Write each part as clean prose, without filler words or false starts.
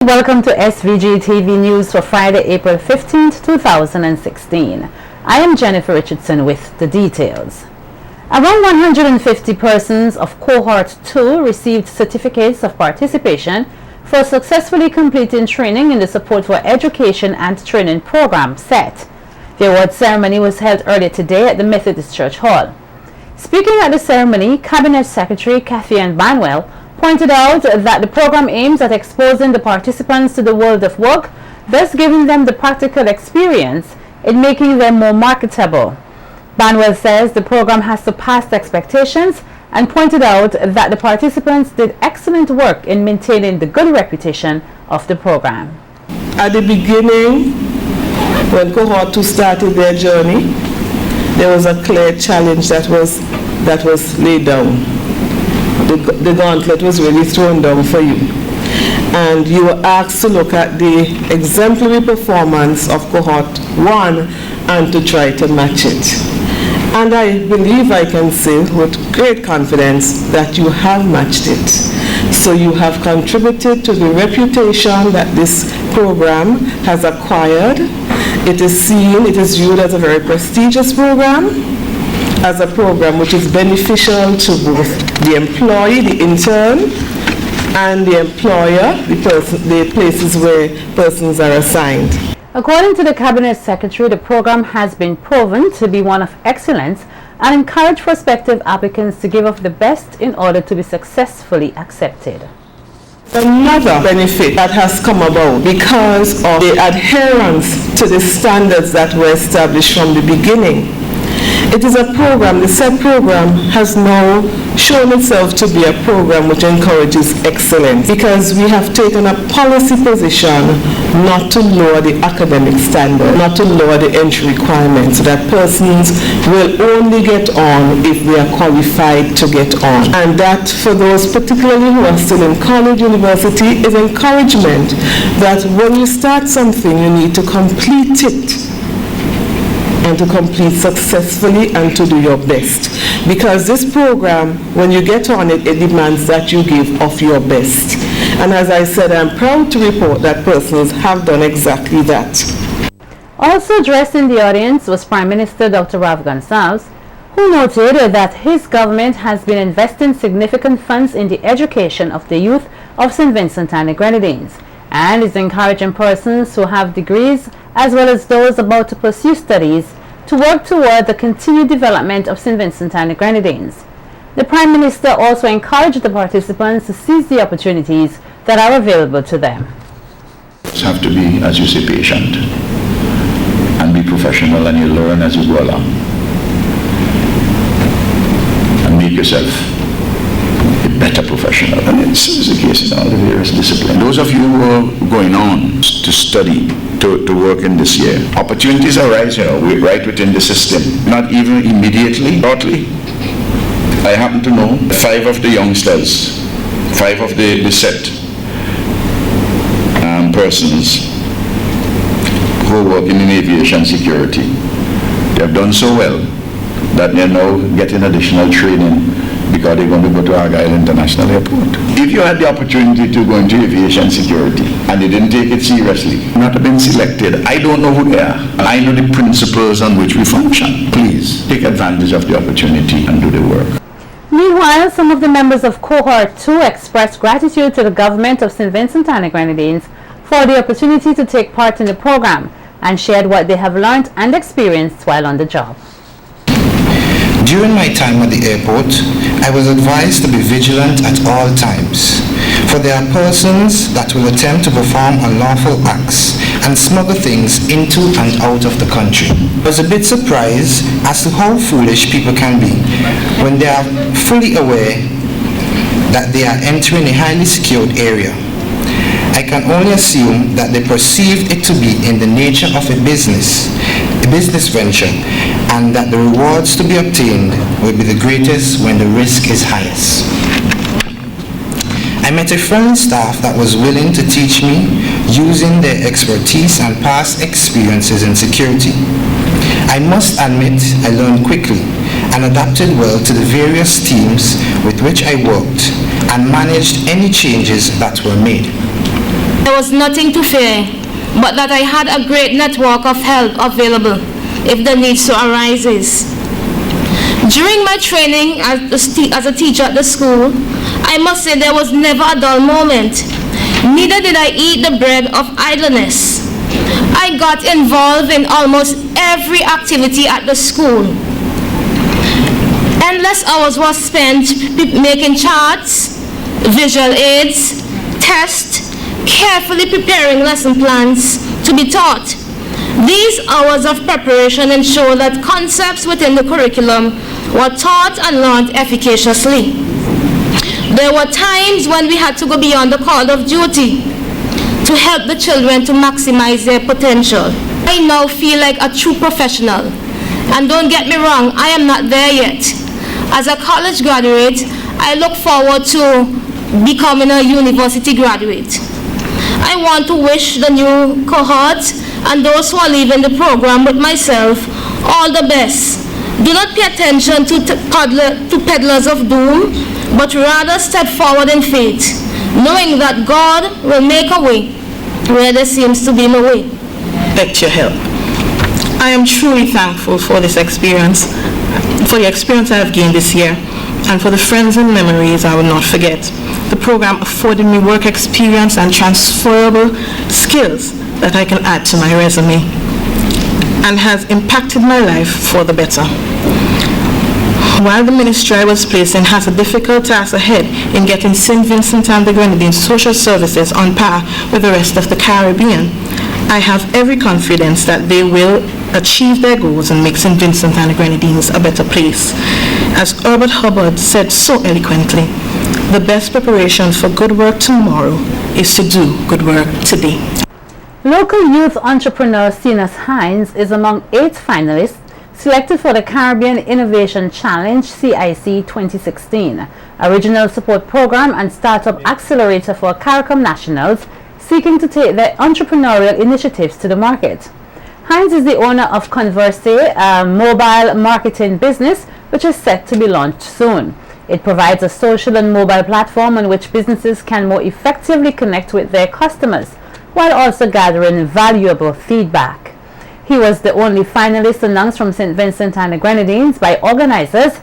Welcome to SVG-TV News for Friday, April 15th, 2016. I am Jennifer Richardson with the details. Around 150 persons of Cohort 2 received certificates of participation for successfully completing training in the Support for Education and Training Program, SET. The award ceremony was held earlier today at the Methodist Church Hall. Speaking at the ceremony, Cabinet Secretary Kathy Ann Banwell pointed out that the program aims at exposing the participants to the world of work, thus giving them the practical experience in making them more marketable. Banwell says the program has surpassed expectations and pointed out that the participants did excellent work in maintaining the good reputation of the program. At the beginning, when Cohort 2 started their journey, there was a clear challenge that was laid down. The gauntlet was really thrown down for you. And you were asked to look at the exemplary performance of Cohort 1 and to try to match it. And I believe I can say with great confidence that you have matched it. So you have contributed to the reputation that this program has acquired. It is viewed as a very prestigious program, as a program which is beneficial to both the employee, the intern, and the employer, the places where persons are assigned. According to the Cabinet Secretary, the program has been proven to be one of excellence and encourage prospective applicants to give of the best in order to be successfully accepted. Another benefit that has come about because of the adherence to the standards that were established from the beginning. It is a program, the SET program has now shown itself to be a program which encourages excellence because we have taken a policy position not to lower the academic standard, not to lower the entry requirements, so that persons will only get on if they are qualified to get on. And that for those particularly who are still in college, university, is encouragement that when you start something, you need to complete it. And to complete successfully and to do your best. Because this program, when you get on it, it demands that you give of your best. And as I said, I'm proud to report that persons have done exactly that. Also addressed in the audience was Prime Minister Dr. Rav Gonsalves, who noted that his government has been investing significant funds in the education of the youth of St. Vincent and the Grenadines, and is encouraging persons who have degrees as well as those about to pursue studies to work toward the continued development of St. Vincent and the Grenadines. The Prime Minister also encouraged the participants to seize the opportunities that are available to them. You have to be, as you say, patient and be professional, and you learn as you go along and make yourself a better professional. And this is the case in all the various disciplines. Those of you who are going on to study, to work in this year, opportunities arise, right within the system. Not even immediately, shortly. I happen to know 5 of the youngsters, 5 of the SET persons who are working in aviation security. They have done so well that they're now getting additional training because they're going to go to Argyle International Airport. If you had the opportunity to go into aviation security and they didn't take it seriously, not have been selected, I don't know who they are. I know the principles on which we function. Please take advantage of the opportunity and do the work. Meanwhile, some of the members of Cohort 2 expressed gratitude to the government of St. Vincent and the Grenadines for the opportunity to take part in the program and shared what they have learned and experienced while on the job. During my time at the airport, I was advised to be vigilant at all times, for there are persons that will attempt to perform unlawful acts and smuggle things into and out of the country. I was a bit surprised as to how foolish people can be when they are fully aware that they are entering a highly secured area. I can only assume that they perceived it to be in the nature of a business venture, and that the rewards to be obtained will be the greatest when the risk is highest. I met a friendly staff that was willing to teach me using their expertise and past experiences in security. I must admit I learned quickly and adapted well to the various teams with which I worked and managed any changes that were made. There was nothing to fear, but that I had a great network of help available if the need so arises. During my training as a teacher at the school, I must say there was never a dull moment. Neither did I eat the bread of idleness. I got involved in almost every activity at the school. Endless hours were spent making charts, visual aids, tests, carefully preparing lesson plans to be taught. These hours of preparation ensure that concepts within the curriculum were taught and learned efficaciously. There were times when we had to go beyond the call of duty to help the children to maximize their potential. I now feel like a true professional. And don't get me wrong, I am not there yet. As a college graduate, I look forward to becoming a university graduate. I want to wish the new cohort and those who are leaving the program with myself all the best. Do not pay attention to peddlers of doom, but rather step forward in faith, knowing that God will make a way where there seems to be no way. Expect your help. I am truly thankful for this experience, for the experience I have gained this year, and for the friends and memories I will not forget. The program afforded me work experience and transferable skills that I can add to my resume, and has impacted my life for the better. While the ministry I was placed in has a difficult task ahead in getting St. Vincent and the Grenadines social services on par with the rest of the Caribbean, I have every confidence that they will achieve their goals and make St. Vincent and the Grenadines a better place. As Herbert Hubbard said so eloquently, the best preparation for good work tomorrow is to do good work today. Local youth entrepreneur Cenas Hines is among 8 finalists selected for the Caribbean Innovation Challenge CIC 2016, a regional support program and startup accelerator for CARICOM nationals seeking to take their entrepreneurial initiatives to the market. Hines is the owner of Converse, a mobile marketing business which is set to be launched soon. It provides a social and mobile platform on which businesses can more effectively connect with their customers, while also gathering valuable feedback. He was the only finalist announced from St. Vincent and the Grenadines by organizers,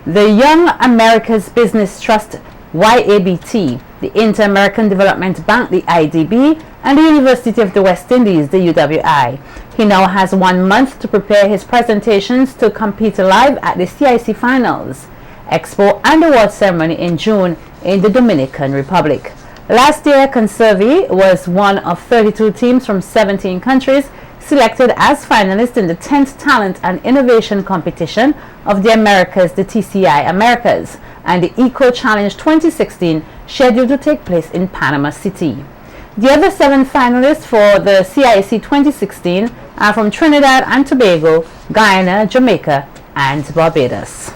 the Young America's Business Trust YABT, the Inter-American Development Bank, the IDB, and the University of the West Indies, the UWI. He now has 1 month to prepare his presentations to compete live at the CIC Finals, Expo and Award Ceremony in June in the Dominican Republic. Last year, Conservi was one of 32 teams from 17 countries selected as finalists in the 10th Talent and Innovation Competition of the Americas, the TCI Americas, and the Eco Challenge 2016, scheduled to take place in Panama City. The other 7 finalists for the CIC 2016 are from Trinidad and Tobago, Guyana, Jamaica, and Barbados.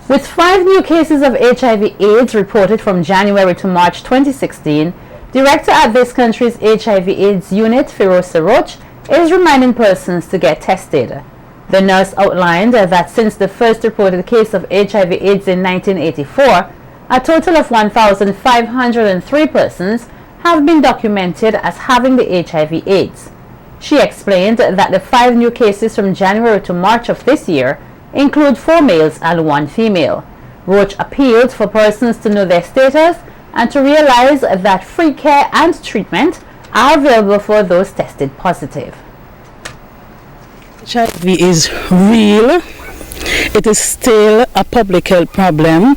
With 5 new cases of HIV/AIDS reported from January to March 2016, Director at this country's HIV/AIDS unit, Firoz Roach, is reminding persons to get tested. The nurse outlined that since the first reported case of HIV/AIDS in 1984, a total of 1,503 persons have been documented as having the HIV/AIDS. She explained that the 5 new cases from January to March of this year include 4 males and 1 female. Roach appealed for persons to know their status and to realize that free care and treatment are available for those tested positive. HIV is real. It is still a public health problem,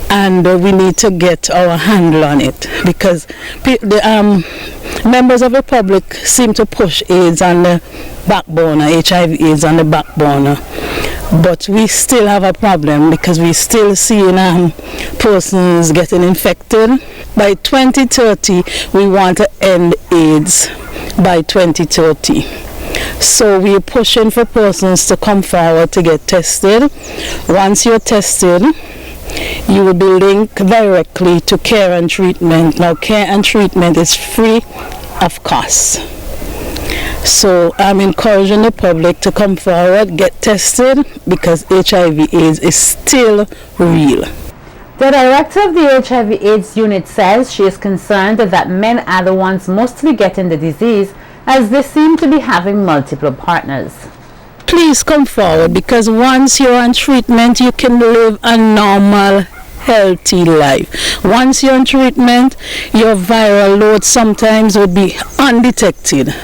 and we need to get our handle on it, because the members of the public seem to push AIDS on the back burner, HIV/AIDS on the back burner. But we still have a problem because we still seeing persons getting infected. By 2030, we want to end AIDS by 2030. So we're pushing for persons to come forward to get tested. Once you're tested, you will be linked directly to care and treatment. Now, care and treatment is free of cost. So I'm encouraging the public to come forward, get tested, because HIV/AIDS is still real. The director of the HIV/AIDS unit says she is concerned that men are the ones mostly getting the disease, as they seem to be having multiple partners. Please come forward, because once you're on treatment, you can live a normal, healthy life. Once you're on treatment, your viral load sometimes would be undetected.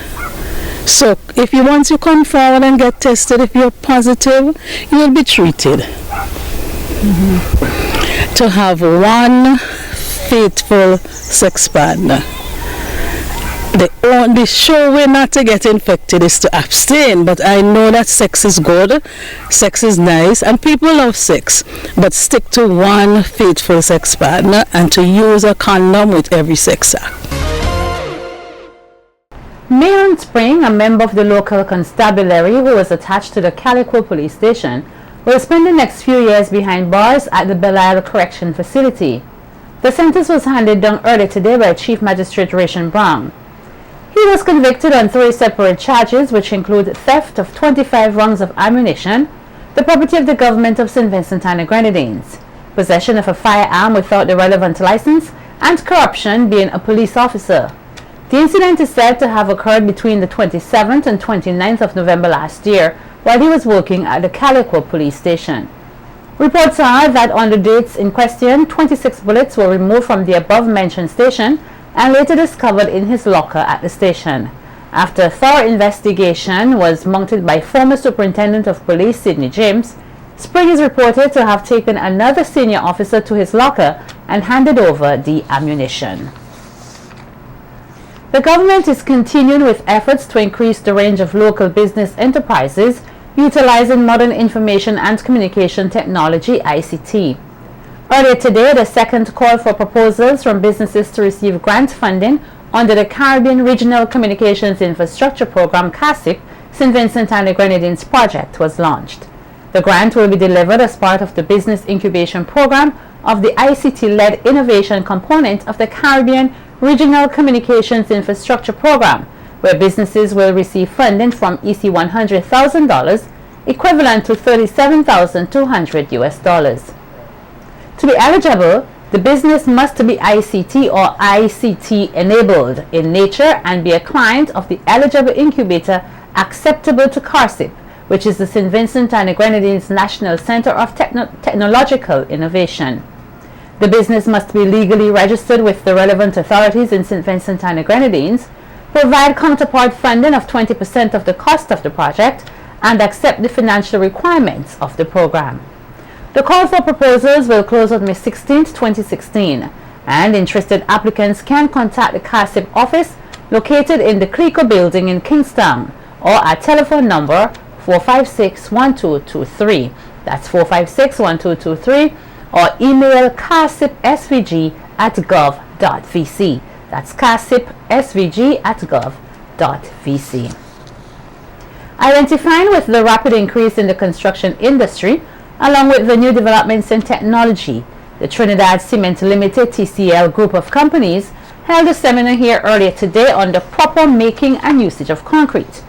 So if you want to come forward and get tested, if you're positive, you will be treated. To have one faithful sex partner. The only sure way not to get infected is to abstain, but I know that sex is good, sex is nice, and people love sex, but stick to one faithful sex partner and to use a condom with every sex act. Mayron Spring, a member of the local constabulary who was attached to the Calico police station, will spend the next few years behind bars at the Belial Correction Facility. The sentence was handed down earlier today by Chief Magistrate Ration Brown. He was convicted on 3 separate charges, which include theft of 25 rounds of ammunition, the property of the government of St. Vincent and the Grenadines, possession of a firearm without the relevant license, and corruption being a police officer. The incident is said to have occurred between the 27th and 29th of November last year, while he was working at the Calico police station. Reports are that on the dates in question, 26 bullets were removed from the above-mentioned station and later discovered in his locker at the station. After a thorough investigation was mounted by former Superintendent of Police Sidney James, Spring is reported to have taken another senior officer to his locker and handed over the ammunition. The government is continuing with efforts to increase the range of local business enterprises utilizing modern information and communication technology (ICT). Earlier today, the second call for proposals from businesses to receive grant funding under the Caribbean Regional Communications Infrastructure Program (CARSIP) St. Vincent and the Grenadines project was launched. The grant will be delivered as part of the Business Incubation Program of the ICT-led innovation component of the Caribbean Regional Communications Infrastructure Program, where businesses will receive funding from EC $100,000, equivalent to $37,200 US. To be eligible, the business must be ICT or ICT enabled in nature and be a client of the eligible incubator acceptable to CARSIP, which is the St. Vincent and the Grenadines National Center of Technological Innovation. The business must be legally registered with the relevant authorities in St. Vincent and the Grenadines, provide counterpart funding of 20% of the cost of the project, and accept the financial requirements of the program. The call for proposals will close on May 16, 2016, and interested applicants can contact the CARSIP office located in the Clico building in Kingstown or at telephone number 456-1223. That's 456-1223, or email carsipsvg@gov.vc. That's carsipsvg@gov.vc. Identifying with the rapid increase in the construction industry, along with the new developments in technology, the Trinidad Cement Limited TCL group of companies held a seminar here earlier today on the proper making and usage of concrete.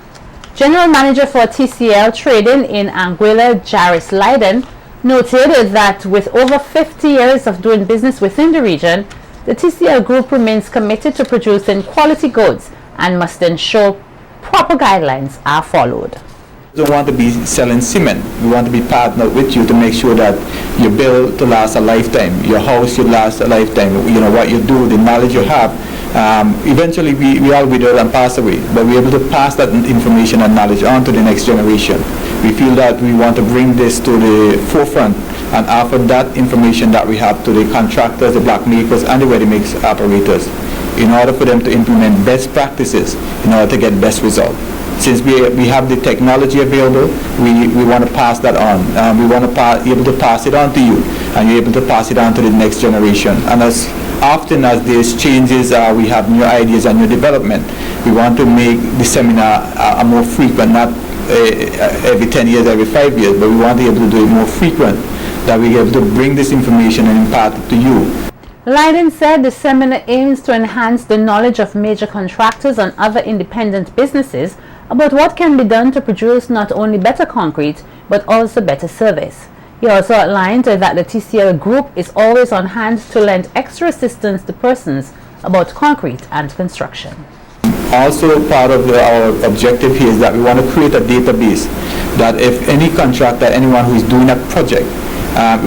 General Manager for TCL Trading in Anguilla, Jaris Leiden, noted that with over 50 years of doing business within the region, the TCL group remains committed to producing quality goods and must ensure proper guidelines are followed. We don't want to be selling cement. We want to be partnered with you to make sure that you build to last a lifetime. Your house should last a lifetime. You know what you do, the knowledge you have. Eventually we all wither and pass away, but we're able to pass that information and knowledge on to the next generation. We feel that we want to bring this to the forefront and offer that information that we have to the contractors, the block makers, and the ready-mix operators in order for them to implement best practices in order to get best results. Since we have the technology available, we want to pass that on. We want to be able to pass it on to you, and you're able to pass it on to the next generation. And as often as there's changes, we have new ideas and new development, we want to make the seminar a more frequent, not every 10 years, every 5 years, but we want to be able to do it more frequent, that we're able to bring this information and impart it to you. Leiden said the seminar aims to enhance the knowledge of major contractors and other independent businesses about what can be done to produce not only better concrete, but also better service. He also outlined that the TCL group is always on hand to lend extra assistance to persons about concrete and construction. Also, part of our objective here is that we want to create a database that if any contractor, anyone who is doing a project,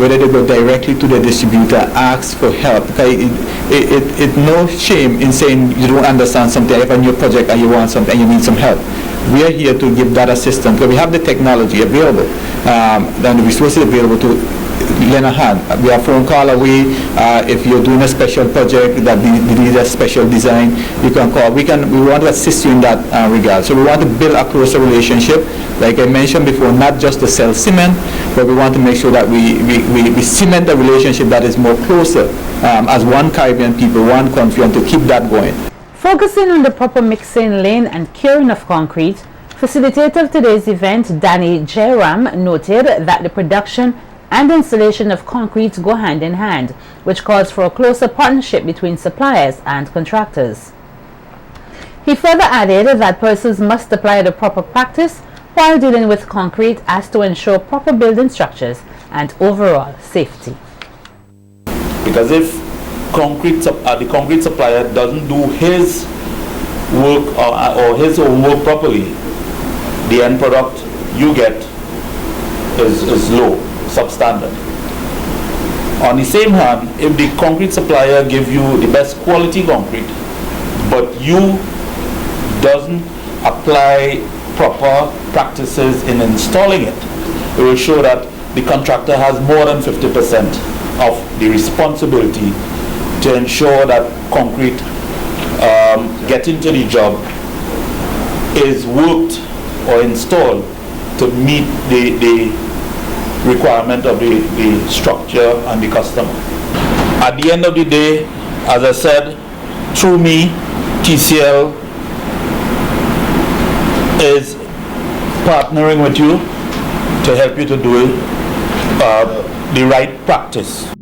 whether they go directly to the distributor, ask for help. Okay? It's no shame in saying you don't understand something, you have a new project and you want something and you need some help. We are here to give that assistance because we have the technology available, then the resources available to lend a hand. We are phone call away. If you're doing a special project that needs a special design, you can call. We want to assist you in that regard. So we want to build a closer relationship. Like I mentioned before, not just to sell cement, but we want to make sure that we cement a relationship that is more closer as one Caribbean people, one country, and to keep that going. Focusing on the proper mixing, laying and curing of concrete, facilitator of today's event, Danny Jairam, noted that the production and installation of concrete go hand in hand, which calls for a closer partnership between suppliers and contractors. He further added that persons must apply the proper practice while dealing with concrete as to ensure proper building structures and overall safety. Because if the concrete supplier doesn't do his work or his own work properly, the end product you get is low, substandard. On the same hand, if the concrete supplier gives you the best quality concrete, but you doesn't apply proper practices in installing it, it will show that the contractor has more than 50% of the responsibility to ensure that concrete getting to the job is worked or installed to meet the requirement of the structure and the customer. At the end of the day, as I said, through me, TCL is partnering with you to help you to do the right practice